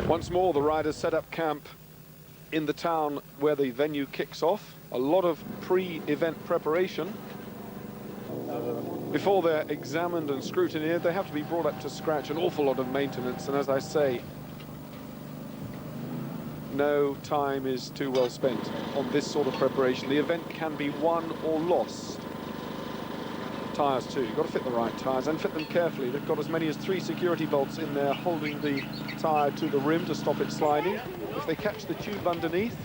Once more, the riders set up camp in the town where the venue kicks off. A lot of pre-event preparation. Before they're examined and scrutinized, they have to be brought up to scratch, an awful lot of maintenance, and as I say, no time is too well spent on this sort of preparation. The event can be won or lost. Tyres too, you've got to fit the right tyres and fit them carefully. They've got as many as 3 security bolts in there holding the tyre to the rim to stop it sliding. If they catch the tube underneath,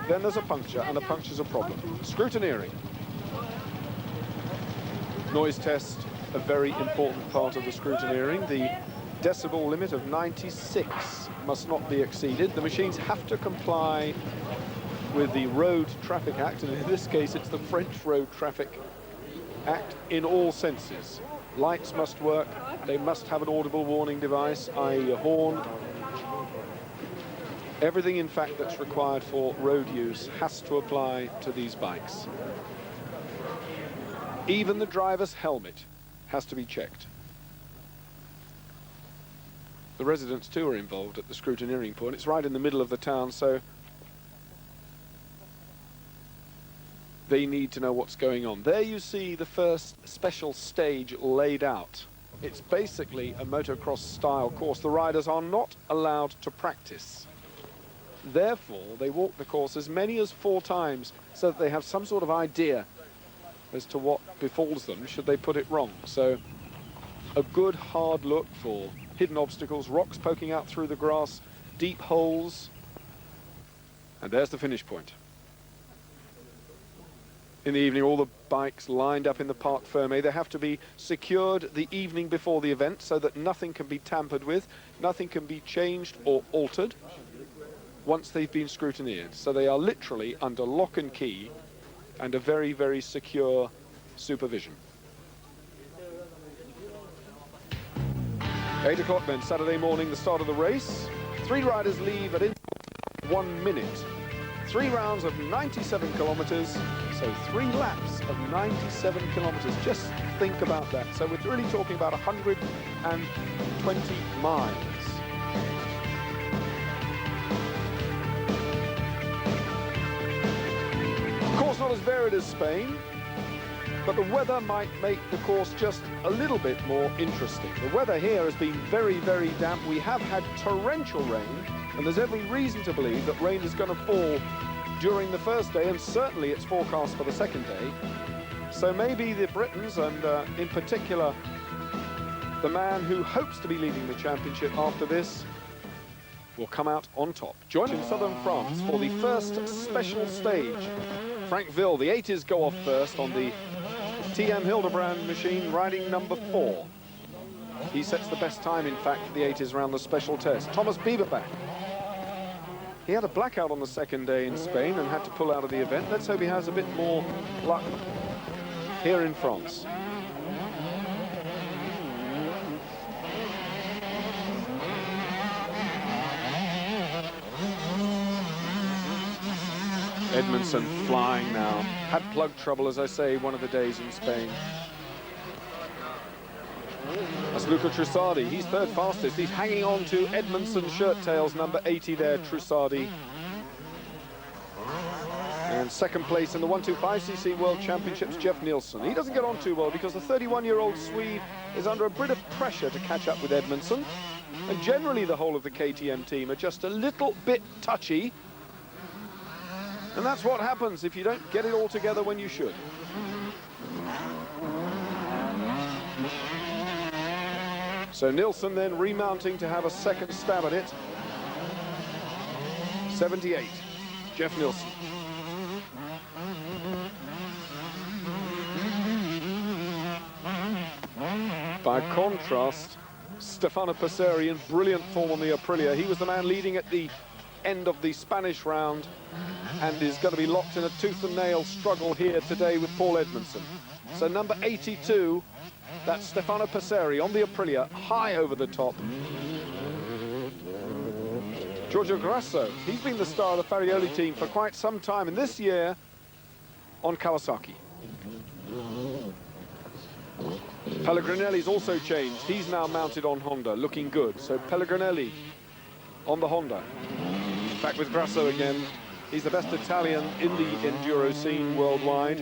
then there's a puncture, and a puncture's a problem. Scrutineering. Noise test, a very important part of the scrutineering. The decibel limit of 96 must not be exceeded. The machines have to comply with the Road Traffic Act, and in this case it's the French Road Traffic Act in all senses. Lights must work, they must have an audible warning device, i.e. a horn. Everything, in fact, that's required for road use has to apply to these bikes. Even the driver's helmet has to be checked. The residents too are involved at the scrutineering point. It's right in the middle of the town, so they need to know what's going on. There you see the first special stage laid out. It's basically a motocross style course. The riders are not allowed to practice. Therefore, they walk the course as many as 4 times so that they have some sort of idea as to what befalls them should they put it wrong. So a good hard look for hidden obstacles, rocks poking out through the grass, deep holes, and there's the finish point. In the evening, all the bikes lined up in the Parc Fermé. They have to be secured the evening before the event so that nothing can be tampered with, nothing can be changed or altered once they've been scrutinized. So they are literally under lock and key and a very, very secure supervision. 8 o'clock then, Saturday morning, the start of the race. 3 riders leave at 1 minute. 3 rounds of 97 kilometers, so 3 laps of 97 kilometers. Just think about that. So we're really talking about 120 miles. Of course, not as varied as Spain, but the weather might make the course just a little bit more interesting. The weather here has been very, very damp. We have had torrential rain, and there's every reason to believe that rain is going to fall during the first day, and certainly it's forecast for the second day. So maybe the Britons, and in particular the man who hopes to be leading the championship after this, will come out on top. Join in southern France for the first special stage. Frankville, the 80s go off first on the TM Hildebrand machine, riding number 4. He sets the best time, in fact, for the 80s around the special test. Thomas Bieberback. He had a blackout on the second day in Spain and had to pull out of the event. Let's hope he has a bit more luck here in France. Edmondson flying now. Had plug trouble, as I say, one of the days in Spain. That's Luca Trussardi. He's 3rd fastest. He's hanging on to Edmondson's shirt tails, number 80 there, Trussardi. And 2nd place in the 125cc World Championships, Jeff Nielsen. He doesn't get on too well because the 31-year-old Swede is under a bit of pressure to catch up with Edmondson. And generally the whole of the KTM team are just a little bit touchy. And that's what happens if you don't get it all together when you should. So Nielsen then remounting to have a 2nd stab at it. 78, Jeff Nielsen. By contrast, Stefano Passeri in brilliant form on the Aprilia. He was the man leading at the end of the Spanish round and is going to be locked in a tooth and nail struggle here today with Paul Edmondson. So number 82, that's Stefano Passeri on the Aprilia, high over the top. Giorgio Grasso, he's been the star of the Farioli team for quite some time, and this year on Kawasaki. Pellegrinelli's also changed. He's now mounted on Honda, looking good. So Pellegrinelli on the Honda. Back with Grasso again. He's the best Italian in the Enduro scene worldwide.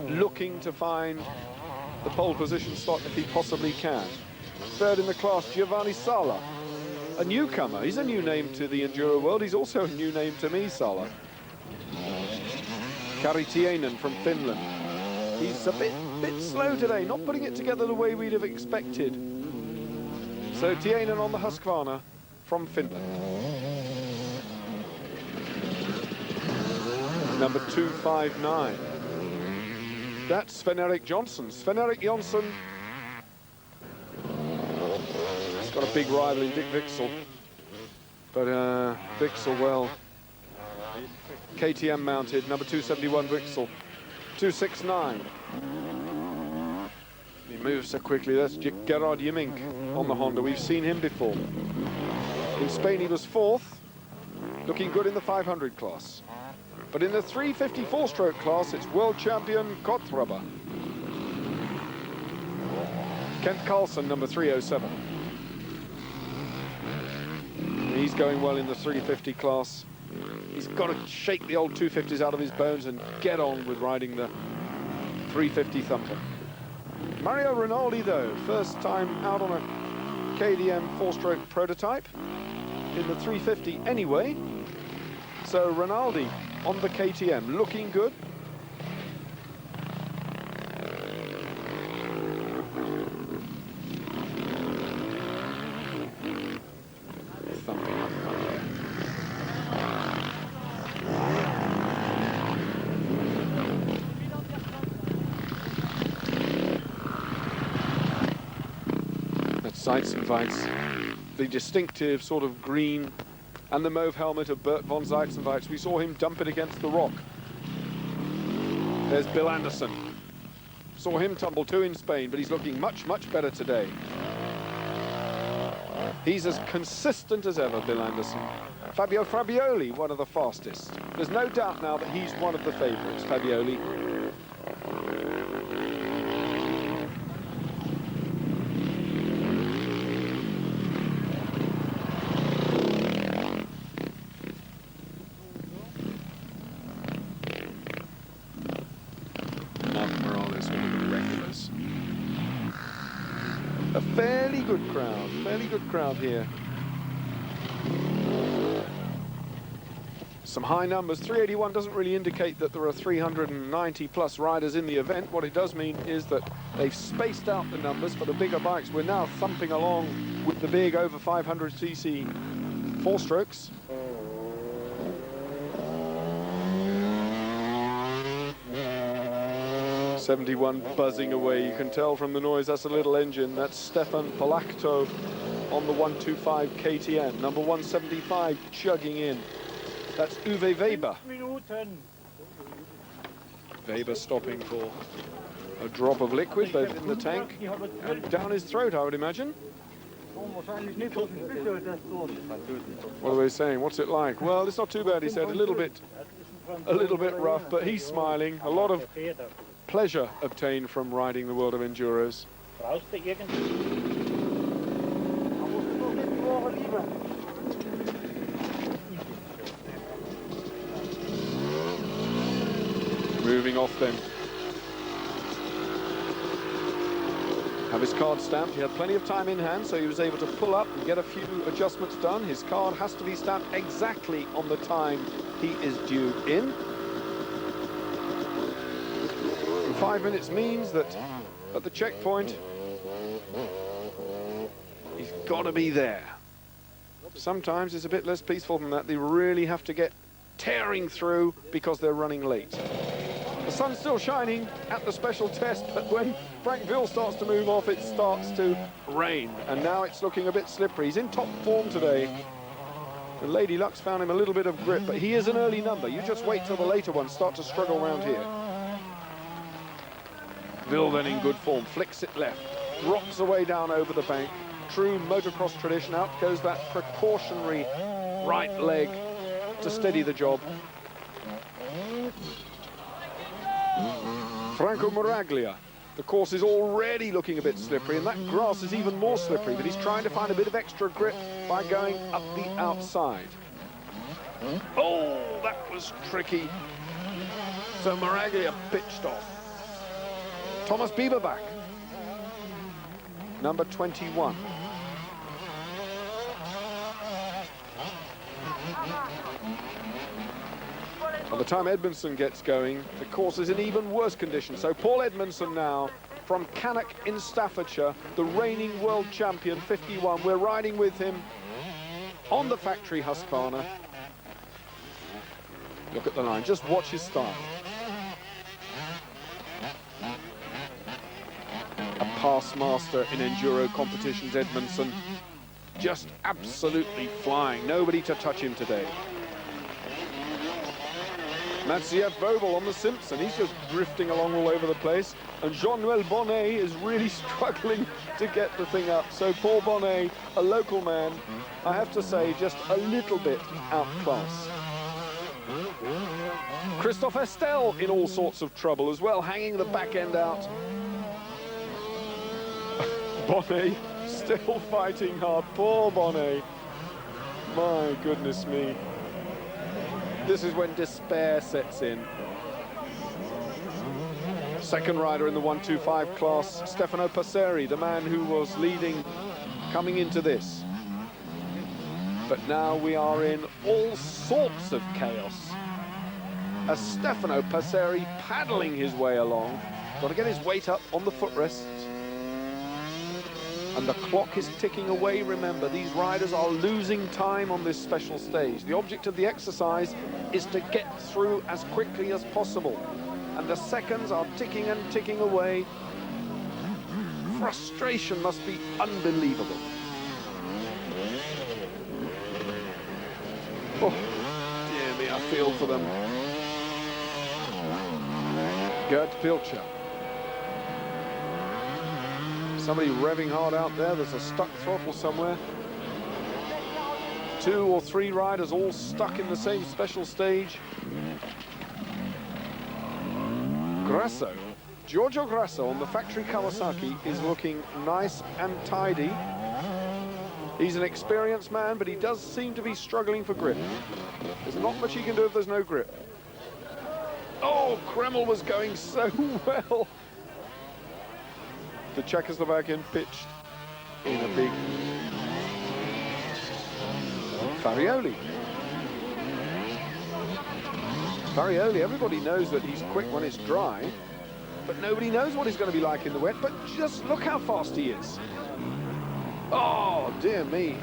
Looking to find the pole position slot if he possibly can. Third in the class, Giovanni Sala, a newcomer. He's a new name to the Enduro world. He's also a new name to me, Sala. Kari Tiainen from Finland. He's a bit slow today, not putting it together the way we'd have expected. So Tiainen on the Husqvarna from Finland. Number 259. That's Sven-Erik Johnson. Sven-Erik Johnson has got a big rival in Dick Vixel. But Vixel, well, KTM mounted, number 271 Vixel. 269. He moves so quickly. That's Gerard Yimink on the Honda. We've seen him before. In Spain, he was fourth, looking good in the 500 class. But in the 350 four-stroke class, it's world champion Kotruba. Kent Carlson, number 307. He's going well in the 350 class. He's got to shake the old 250s out of his bones and get on with riding the 350 thumper. Mario Rinaldi, though, first time out on a KTM four-stroke prototype in the 350 anyway. So Rinaldi on the KTM, looking good. Thumping up. That's Zeitzenweitz, the distinctive sort of green and the mauve helmet of Bert von Zeitzenweitz. We saw him dump it against the rock. There's Bill Anderson. Saw him tumble too in Spain, but he's looking much, much better today. He's as consistent as ever, Bill Anderson. Fabio Fabioli, one of the fastest. There's no doubt now that he's one of the favourites, Fabioli. A fairly good crowd here. Some high numbers. 381 doesn't really indicate that there are 390 plus riders in the event. What it does mean is that they've spaced out the numbers for the bigger bikes. We're now thumping along with the big over 500cc four strokes. '71 buzzing away. You can tell from the noise that's a little engine. That's Stefan Palakto on the 125 KTM. Number 175 chugging in. That's Uwe Weber. Weber stopping for a drop of liquid both in the tank and down his throat, I would imagine. What are they saying? What's it like? Well, it's not too bad, he said. A little bit rough, but he's smiling. A lot of pleasure obtained from riding the world of Enduros. Moving off then. Have his card stamped. He had plenty of time in hand, so he was able to pull up and get a few adjustments done. His card has to be stamped exactly on the time he is due in. 5 minutes means that at the checkpoint, he's got to be there. Sometimes it's a bit less peaceful than that. They really have to get tearing through because they're running late. The sun's still shining at the special test, but when Frank Vil starts to move off, it starts to rain. And now it's looking a bit slippery. He's in top form today. And Lady Luck's found him a little bit of grip, but he is an early number. You just wait till the later ones start to struggle around here. Vil then in good form, flicks it left, drops away down over the bank. True motocross tradition, out goes that precautionary right leg to steady the job. Franco Moraglia, The course is already looking a bit slippery, and that grass is even more slippery, but he's trying to find a bit of extra grip by going up the outside. Oh, that was tricky. So Maraglia pitched off. Thomas Bieberbach, number 21. By the time Edmondson gets going, the course is in even worse condition. So Paul Edmondson now, from Cannock in Staffordshire, the reigning world champion, 51. We're riding with him on the factory Husqvarna. Look at the line, just watch his style. A past master in enduro competitions, Edmondson. Just absolutely flying, nobody to touch him today. Matsief Vobel on the Simpson, he's just drifting along all over the place. And Jean-Noël Bonnet is really struggling to get the thing up. So Paul Bonnet, a local man, I have to say, just a little bit outclassed. Christophe Estel in all sorts of trouble as well, hanging the back end out. Bonnet still fighting hard. Poor Bonnet. My goodness me. This is when despair sets in. Second rider in the 125 class, Stefano Passeri, the man who was leading coming into this. But now we are in all sorts of chaos. As Stefano Passeri paddling his way along, got to get his weight up on the footrests. And the clock is ticking away, remember. These riders are losing time on this special stage. The object of the exercise is to get through as quickly as possible. And the seconds are ticking and ticking away. Frustration must be unbelievable. Oh, dear me, I feel for them. Gerd Pilcher. Somebody revving hard out there. There's a stuck throttle somewhere. 2 or 3 riders all stuck in the same special stage. Grasso, Giorgio Grasso on the factory Kawasaki is looking nice and tidy. He's an experienced man, but he does seem to be struggling for grip. There's not much he can do if there's no grip. Oh, Kreml was going so well. The Czechoslovakian pitched in a big Farioli. Farioli, everybody knows that he's quick when it's dry, but nobody knows what he's going to be like in the wet. But just look how fast he is. Oh, dear me.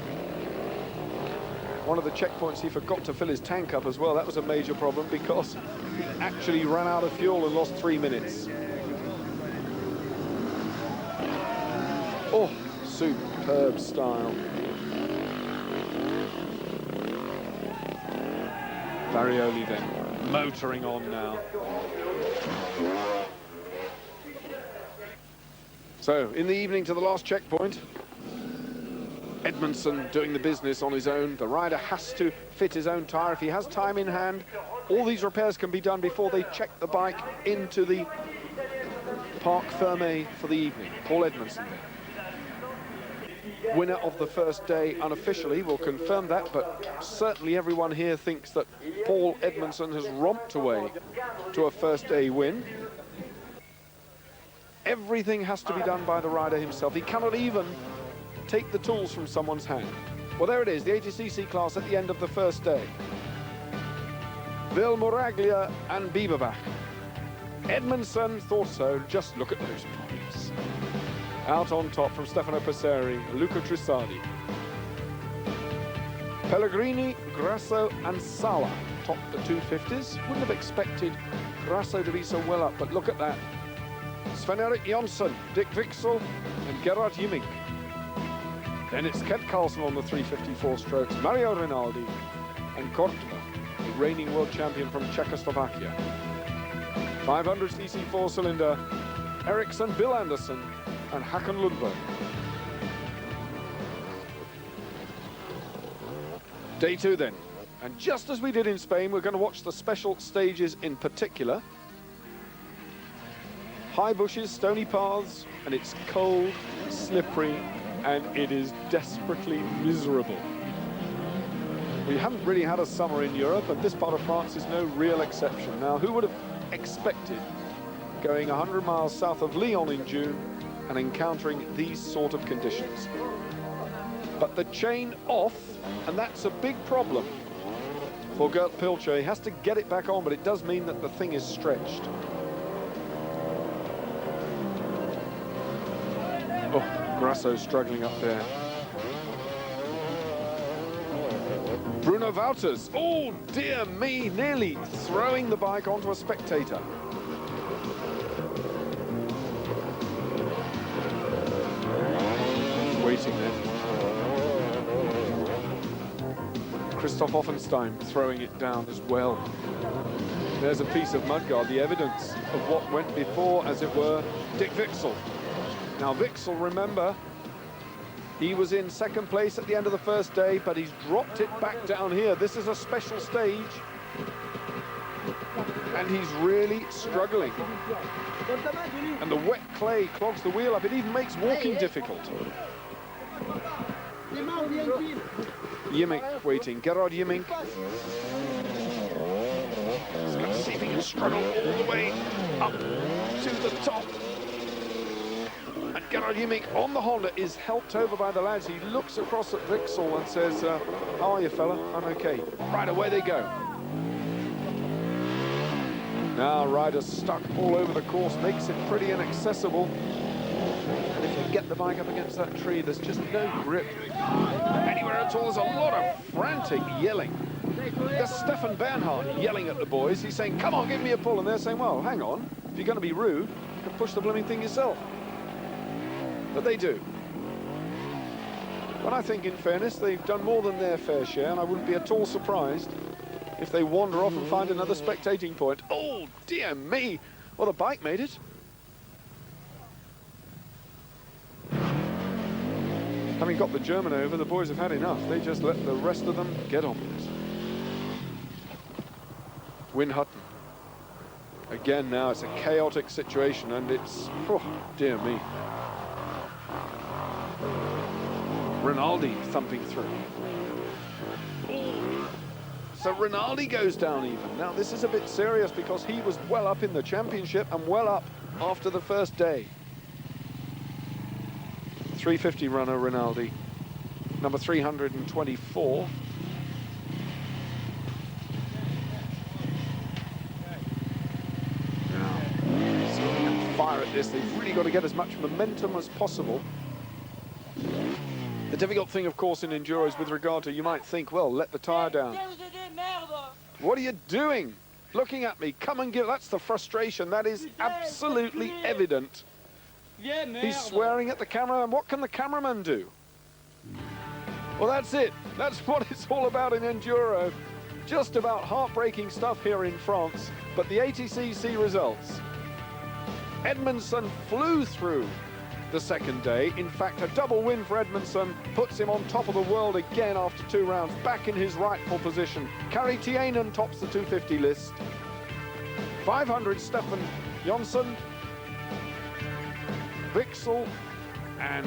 One of the checkpoints, he forgot to fill his tank up as well. That was a major problem because he actually ran out of fuel and lost 3 minutes. Oh, superb style. Farioli then, motoring on now. So, in the evening to the last checkpoint, Edmondson doing the business on his own. The rider has to fit his own tyre. If he has time in hand, all these repairs can be done before they check the bike into the Parc Fermé for the evening. Paul Edmondson there. Winner of the first day unofficially, we'll confirm that, but certainly everyone here thinks that Paul Edmondson has romped away to a first day win. Everything has to be done by the rider himself. He cannot even take the tools from someone's hand. Well, there it is, the 80cc class at the end of the first day. Vil Moraglia and Bieberbach. Edmondson thought so. Just look at those points. Out on top from Stefano Passeri, Luca Trissardi. Pellegrini, Grasso and Sala topped the 250s. Wouldn't have expected Grasso to be so well up, but look at that. Sven-Erik Jonsson, Dick Vixel and Gerard Jimmink. Then it's Kent Carlson on the 354 strokes, Mario Rinaldi and Kortma, the reigning world champion from Czechoslovakia. 500cc 4-cylinder, Eriksson, Bill Anderson and Håkan Lundberg. Day 2 then, and just as we did in Spain, we're going to watch the special stages in particular. high bushes, stony paths, and it's cold, slippery, and it is desperately miserable. We haven't really had a summer in Europe, and this part of France is no real exception. Now, who would have expected going 100 miles south of Lyon in June and encountering these sort of conditions? But the chain off, and that's a big problem for Gert Pilcher. He has to get it back on, but it does mean that the thing is stretched. Oh, Grasso's struggling up there. Bruno Wouters, oh dear me, nearly throwing the bike onto a spectator. He's waiting there. Christoph Offenstein throwing it down as well. There's a piece of mudguard, the evidence of what went before, as it were, Dick Wixel. Now Wixel, remember, he was in second place at the end of the first day, but he's dropped it back down here. This is a special stage, and he's really struggling. And the wet clay clogs the wheel up. It even makes walking difficult. Yimink waiting, Gerard Yimink. He's going to see if he can struggle all the way up to the top. And Gerard Yimink on the Honda is helped over by the lads. He looks across at Wixel and says, how are you, fella? I'm okay. Right, away they go. Now, riders stuck all over the course, makes it pretty inaccessible. And if you get the bike up against that tree, there's just no grip anywhere at all. There's a lot of frantic yelling. There's Stefan Bernhard yelling at the boys. He's saying, come on, give me a pull. And they're saying, well, hang on. If you're going to be rude, you can push the blooming thing yourself. But they do. But I think, in fairness, they've done more than their fair share, and I wouldn't be at all surprised if they wander off and find another spectating point. Oh, dear me. Well, the bike made it. Having got the German over, the boys have had enough. They just let the rest of them get on with it. Win Hutton. Again now, it's a chaotic situation, and it's, oh, dear me. Rinaldi thumping through. So Rinaldi goes down even. Now this is a bit serious because he was well up in the championship and well up after the first day. 350 runner Rinaldi, number 324. Now, so they can fire at this. They've really got to get as much momentum as possible. The difficult thing, of course, in Enduro is with regard to, you might think, well, let the tyre down. What are you doing? Looking at me, come and give, that's the frustration. That is absolutely evident. He's swearing at the camera, and what can the cameraman do? Well, that's it. That's what it's all about in Enduro. Just about heartbreaking stuff here in France, but the ATCC results. Edmondson flew through the second day. In fact, a double win for Edmondson puts him on top of the world again after 2 rounds, back in his rightful position. Kari Tienen tops the 250 list. 500, Stefan Jonsson, Wixel, and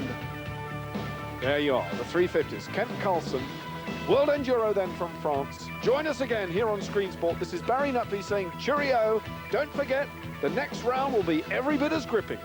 there you are, the 350s. Kent Carlson, World Enduro then from France. Join us again here on Screen Sport. This is Barry Nutley saying cheerio. Don't forget, the next round will be every bit as gripping.